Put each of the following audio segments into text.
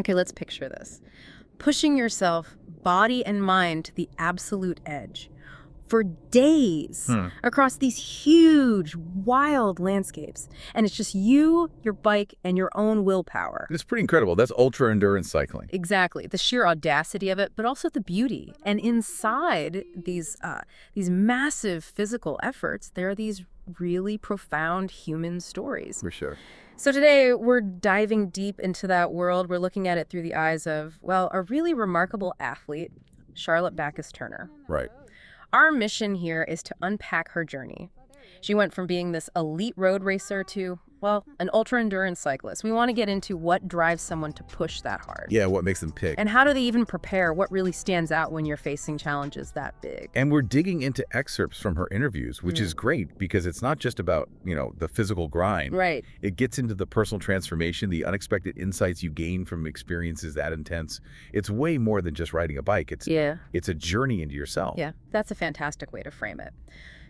Okay, let's picture this. Pushing yourself, body and mind, to the absolute edge for days across these huge, wild landscapes. And it's just you, your bike, and your own willpower. It's pretty incredible. That's ultra-endurance cycling. Exactly. The sheer audacity of it, but also the beauty. And inside these massive physical efforts, there are these really profound human stories. For sure. So today, we're diving deep into that world. We're looking at it through the eyes of, well, a really remarkable athlete, Charlotte Backus Turner. Right. Our mission here is to unpack her journey. She went from being this elite road racer to, well, an ultra-endurance cyclist. We want to get into what drives someone to push that hard. Yeah, what makes them pick. And how do they even prepare? What really stands out when you're facing challenges that big? And we're digging into excerpts from her interviews, which is great because it's not just about, the physical grind. Right. It gets into the personal transformation, the unexpected insights you gain from experiences that intense. It's way more than just riding a bike. It's a journey into yourself. Yeah, that's a fantastic way to frame it.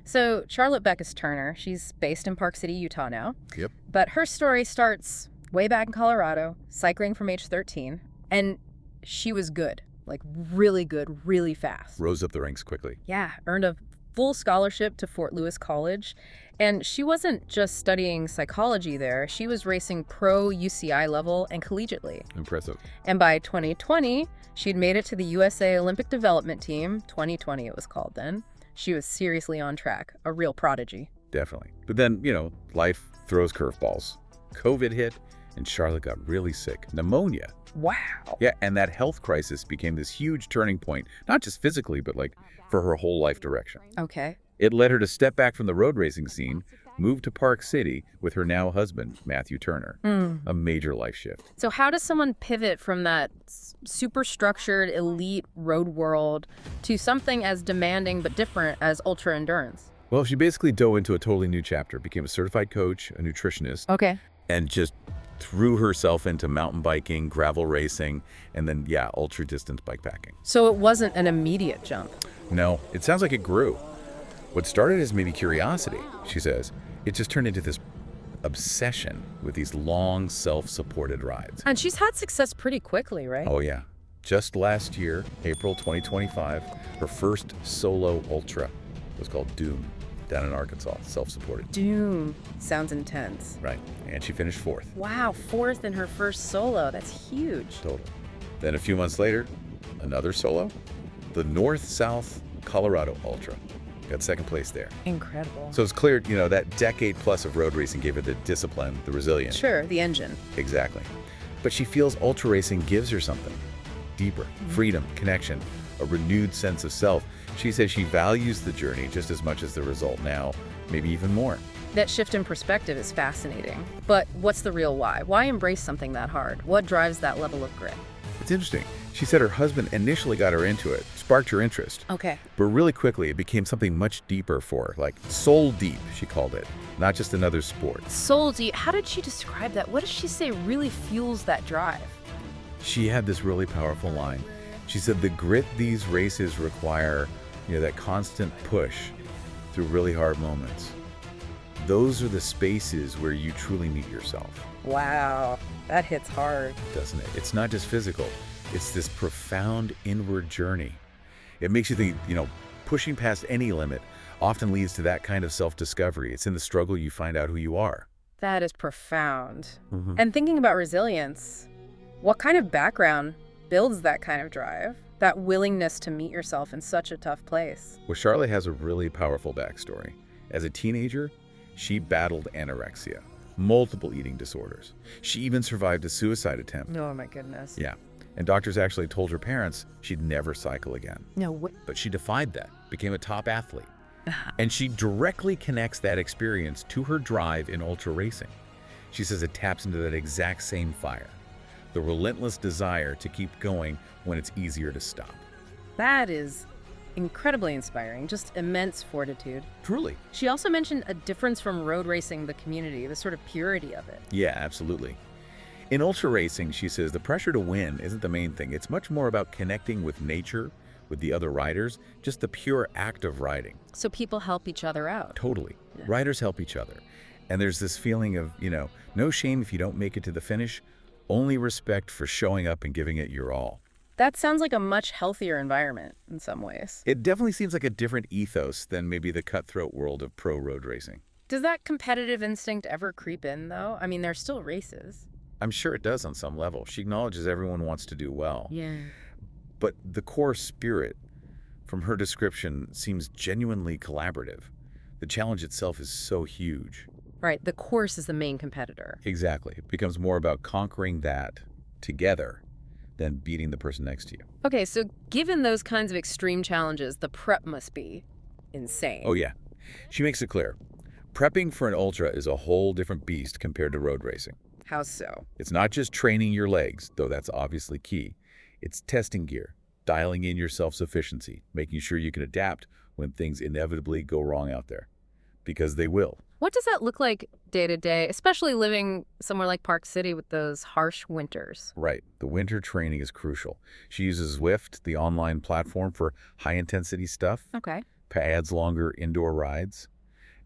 So Charlotte Backus Turner, she's based in Park City, Utah now. Yep. But her story starts way back in Colorado, cycling from age 13. And she was good, like really good, really fast. Rose up the ranks quickly. Yeah, earned a full scholarship to Fort Lewis College. And she wasn't just studying psychology there. She was racing pro UCI level and collegiately. Impressive. And by 2020, she'd made it to the USA Olympic Development Team. 2020 it was called then. She was seriously on track, a real prodigy. Definitely. But then, life throws curveballs. COVID hit, and Charlotte got really sick. Pneumonia. Wow. Yeah, and that health crisis became this huge turning point, not just physically, but for her whole life direction. Okay. It led her to step back from the road racing scene, move to Park City with her now husband, Matthew Turner. A major life shift. So how does someone pivot from that super structured, elite road world to something as demanding but different as ultra endurance? Well, she basically dove into a totally new chapter, became a certified coach, a nutritionist, Okay. and just threw herself into mountain biking, gravel racing, and then, ultra distance bikepacking. So it wasn't an immediate jump. No, it sounds like it grew. What started as maybe curiosity, she says, it just turned into this obsession with these long, self-supported rides. And she's had success pretty quickly, right? Oh, yeah. Just last year, April 2025, her first solo ultra was called Doom, down in Arkansas, self-supported. Doom. Sounds intense. Right. And she finished 4th. Wow, 4th in her first solo. That's huge. Total. Then a few months later, another solo, the North-South Colorado Ultra. Got 2nd place there. Incredible. So it's clear, that decade plus of road racing gave her the discipline, the resilience. Sure, the engine. Exactly. But she feels ultra racing gives her something deeper, freedom, connection, a renewed sense of self. She says she values the journey just as much as the result now, maybe even more. That shift in perspective is fascinating. But what's the real why? Why embrace something that hard? What drives that level of grit? It's interesting. She said her husband initially got her into it, sparked her interest. Okay. But really quickly, it became something much deeper for her, like soul deep, she called it, not just another sport. Soul deep. How did she describe that? What does she say really fuels that drive? She had this really powerful line. She said the grit these races require, that constant push through really hard moments. Those are the spaces where you truly meet yourself. Wow, that hits hard. Doesn't it? It's not just physical. It's this profound inward journey. It makes you think, pushing past any limit often leads to that kind of self-discovery. It's in the struggle you find out who you are. That is profound. And thinking about resilience, what kind of background builds that kind of drive? That willingness to meet yourself in such a tough place? Well, Charlotte has a really powerful backstory. As a teenager, she battled anorexia, multiple eating disorders. She even survived a suicide attempt. Oh my goodness. Yeah. And doctors actually told her parents she'd never cycle again. No way. But she defied that, became a top athlete. And she directly connects that experience to her drive in ultra racing. She says it taps into that exact same fire, the relentless desire to keep going when it's easier to stop. That is incredibly inspiring, just immense fortitude. Truly. She also mentioned a difference from road racing the community, the sort of purity of it. Yeah, absolutely. In ultra racing, she says the pressure to win isn't the main thing. It's much more about connecting with nature, with the other riders, just the pure act of riding. So people help each other out. Totally. Yeah. Riders help each other. And there's this feeling of, no shame if you don't make it to the finish, only respect for showing up and giving it your all. That sounds like a much healthier environment in some ways. It definitely seems like a different ethos than maybe the cutthroat world of pro road racing. Does that competitive instinct ever creep in, though? I mean, there's still races. I'm sure it does on some level. She acknowledges everyone wants to do well. Yeah. But the core spirit from her description seems genuinely collaborative. The challenge itself is so huge. Right, the course is the main competitor. Exactly. It becomes more about conquering that together than beating the person next to you. Okay, so given those kinds of extreme challenges, the prep must be insane. Oh, yeah. She makes it clear. Prepping for an ultra is a whole different beast compared to road racing. How so? It's not just training your legs, though that's obviously key. It's testing gear, dialing in your self-sufficiency, making sure you can adapt when things inevitably go wrong out there. Because they will. What does that look like day to day, especially living somewhere like Park City with those harsh winters? Right. The winter training is crucial. She uses Zwift, the online platform for high-intensity stuff. Okay. Adds longer indoor rides.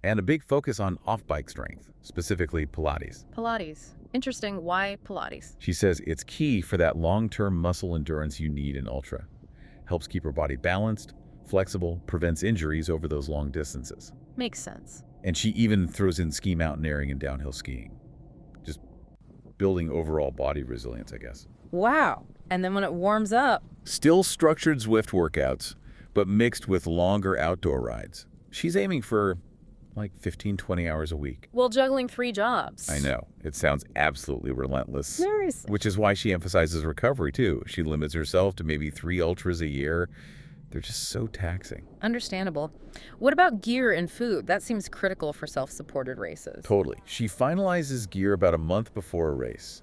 And a big focus on off-bike strength, specifically Pilates. Pilates. Interesting. Why Pilates? She says it's key for that long-term muscle endurance you need in ultra. Helps keep her body balanced, flexible, prevents injuries over those long distances. Makes sense. And she even throws in ski mountaineering and downhill skiing. Just building overall body resilience, I guess. Wow. And then when it warms up... Still structured Zwift workouts, but mixed with longer outdoor rides. She's aiming for like 15, 20 hours a week. Well, juggling 3 jobs. I know. It sounds absolutely relentless. Seriously. Which is why she emphasizes recovery, too. She limits herself to maybe 3 ultras a year. They're just so taxing. Understandable. What about gear and food? That seems critical for self-supported races. Totally. She finalizes gear about a month before a race.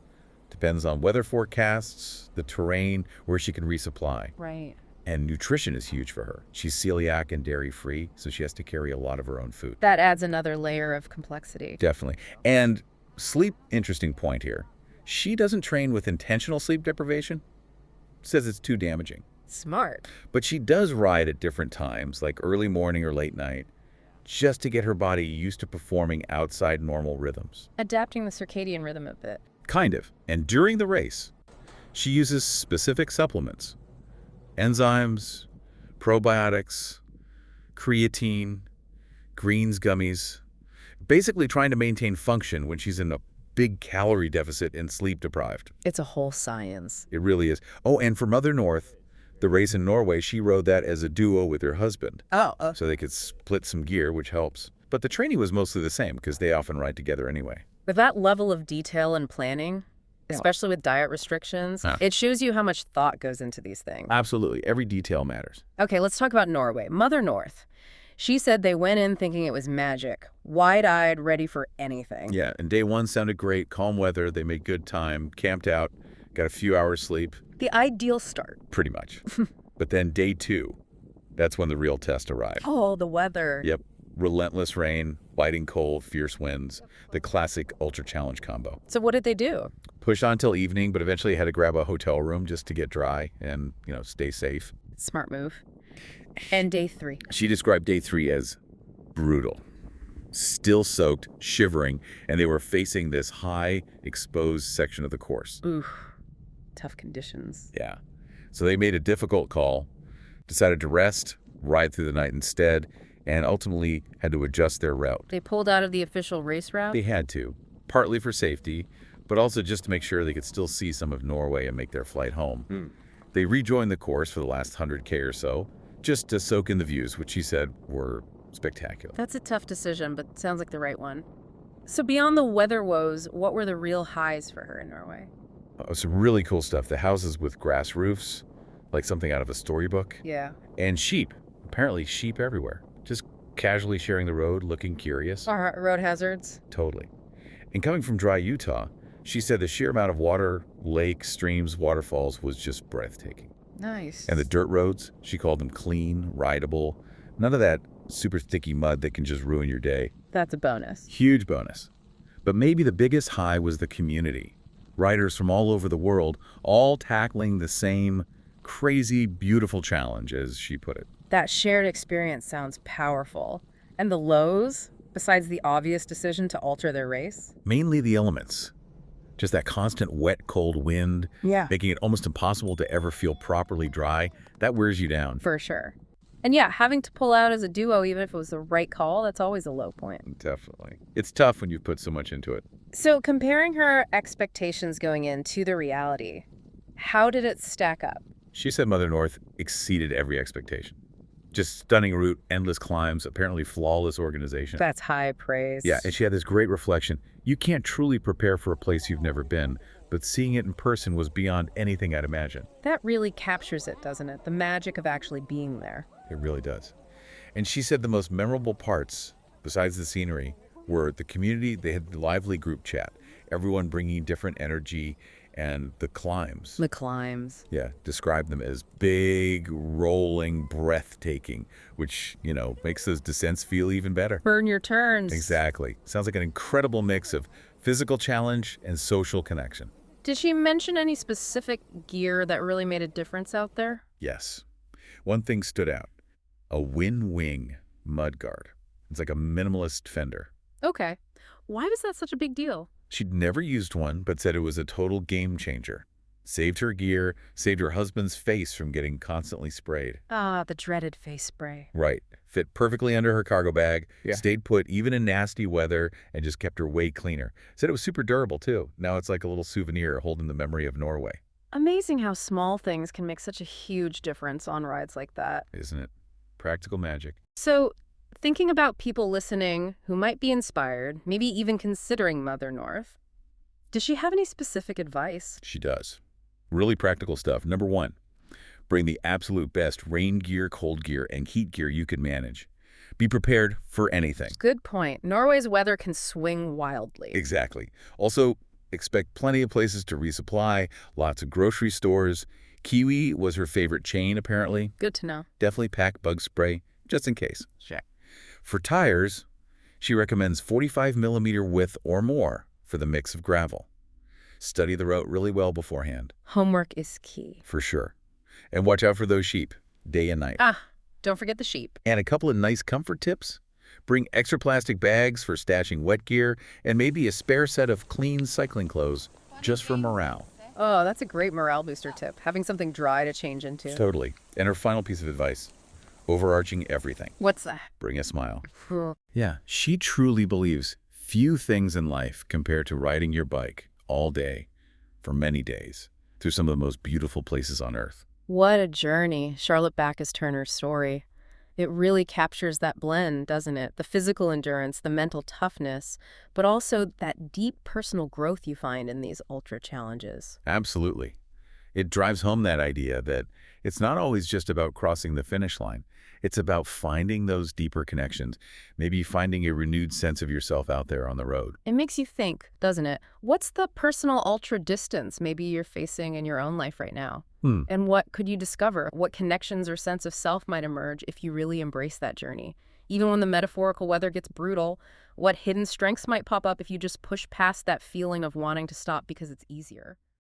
Depends on weather forecasts, the terrain, where she can resupply. Right. And nutrition is huge for her. She's celiac and dairy-free, so she has to carry a lot of her own food. That adds another layer of complexity. Definitely. And sleep, interesting point here. She doesn't train with intentional sleep deprivation. Says it's too damaging. Smart. But she does ride at different times, like early morning or late night, just to get her body used to performing outside normal rhythms. Adapting the circadian rhythm a bit. Kind of. And during the race, she uses specific supplements. Enzymes, probiotics, creatine, greens gummies, basically trying to maintain function when she's in a big calorie deficit and sleep deprived. It's a whole science. It really is. Oh, and for Mother North, the race in Norway, she rode that as a duo with her husband. Oh. So they could split some gear, which helps. But the training was mostly the same because they often ride together anyway. With that level of detail and planning, especially with diet restrictions, it shows you how much thought goes into these things. Absolutely. Every detail matters. Okay, let's talk about Norway. Mother North. She said they went in thinking it was magic, wide-eyed, ready for anything. Yeah, and day 1 sounded great, calm weather, they made good time, camped out, got a few hours sleep. The ideal start. Pretty much. But then day 2, that's when the real test arrived. Oh, the weather. Yep. Relentless rain, biting cold, fierce winds, the classic ultra challenge combo. So what did they do? Pushed on till evening, but eventually had to grab a hotel room just to get dry and, stay safe. Smart move. And day 3. She described day 3 as brutal. Still soaked, shivering, and they were facing this high, exposed section of the course. Ooh, tough conditions. Yeah. So they made a difficult call, decided to rest, ride through the night instead, and ultimately had to adjust their route. They pulled out of the official race route? They had to, partly for safety, but also just to make sure they could still see some of Norway and make their flight home. They rejoined the course for the last 100K or so, just to soak in the views, which she said were spectacular. That's a tough decision, but sounds like the right one. So beyond the weather woes, what were the real highs for her in Norway? Some really cool stuff. The houses with grass roofs, like something out of a storybook. Yeah. And sheep. Apparently sheep everywhere. Just casually sharing the road, looking curious. Road hazards? Totally. And coming from dry Utah, she said the sheer amount of water, lakes, streams, waterfalls was just breathtaking. Nice. And the dirt roads, she called them clean, rideable. None of that super sticky mud that can just ruin your day. That's a bonus. Huge bonus. But maybe the biggest high was the community. Riders from all over the world, all tackling the same crazy, beautiful challenge, as she put it. That shared experience sounds powerful. And the lows, besides the obvious decision to alter their race? Mainly the elements. Just that constant wet, cold wind, Yeah. making it almost impossible to ever feel properly dry, that wears you down. For sure. And yeah, having to pull out as a duo, even if it was the right call, that's always a low point. Definitely. It's tough when you've put so much into it. So comparing her expectations going in to the reality, how did it stack up? She said Mother North exceeded every expectation. Just stunning route, endless climbs, apparently flawless organization. That's high praise. Yeah, and she had this great reflection. You can't truly prepare for a place you've never been, but seeing it in person was beyond anything I'd imagined. That really captures it, doesn't it? The magic of actually being there. It really does. And she said the most memorable parts, besides the scenery, were the community. They had lively group chat, everyone bringing different energy, and the climbs. The climbs. Yeah, describe them as big, rolling, breathtaking, which, makes those descents feel even better. Burn your turns. Exactly. Sounds like an incredible mix of physical challenge and social connection. Did she mention any specific gear that really made a difference out there? Yes. One thing stood out. A Win-Wing mudguard. It's like a minimalist fender. Okay. Why was that such a big deal? She'd never used one, but said it was a total game changer. Saved her gear, saved her husband's face from getting constantly sprayed. Ah, the dreaded face spray. Right. Fit perfectly under her cargo bag, Yeah. stayed put even in nasty weather, and just kept her way cleaner. Said it was super durable, too. Now it's like a little souvenir holding the memory of Norway. Amazing how small things can make such a huge difference on rides like that. Isn't it? Practical magic. So, thinking about people listening who might be inspired, maybe even considering Mother North, does she have any specific advice? She does. Really practical stuff. Number 1, bring the absolute best rain gear, cold gear, and heat gear you can manage. Be prepared for anything. Good point. Norway's weather can swing wildly. Exactly. Also, expect plenty of places to resupply, lots of grocery stores. Kiwi was her favorite chain, apparently. Good to know. Definitely pack bug spray, just in case. Sure. For tires, she recommends 45 millimeter width or more for the mix of gravel. Study the route really well beforehand. Homework is key. For sure. And watch out for those sheep, day and night. Don't forget the sheep. And a couple of nice comfort tips. Bring extra plastic bags for stashing wet gear, and maybe a spare set of clean cycling clothes just for morale. Oh, that's a great morale booster tip. Having something dry to change into. Totally. And her final piece of advice, overarching everything, What's that? bring a smile. Yeah, she truly believes few things in life compare to riding your bike all day, for many days, through some of the most beautiful places on Earth. What a journey, Charlotte Backus Turner's story. It really captures that blend, doesn't it? The physical endurance, the mental toughness, but also that deep personal growth you find in these ultra challenges. Absolutely. It drives home that idea that it's not always just about crossing the finish line. It's about finding those deeper connections, maybe finding a renewed sense of yourself out there on the road. It makes you think, doesn't it? What's the personal ultra distance maybe you're facing in your own life right now? And what could you discover? What connections or sense of self might emerge if you really embrace that journey? Even when the metaphorical weather gets brutal, what hidden strengths might pop up if you just push past that feeling of wanting to stop because it's easier?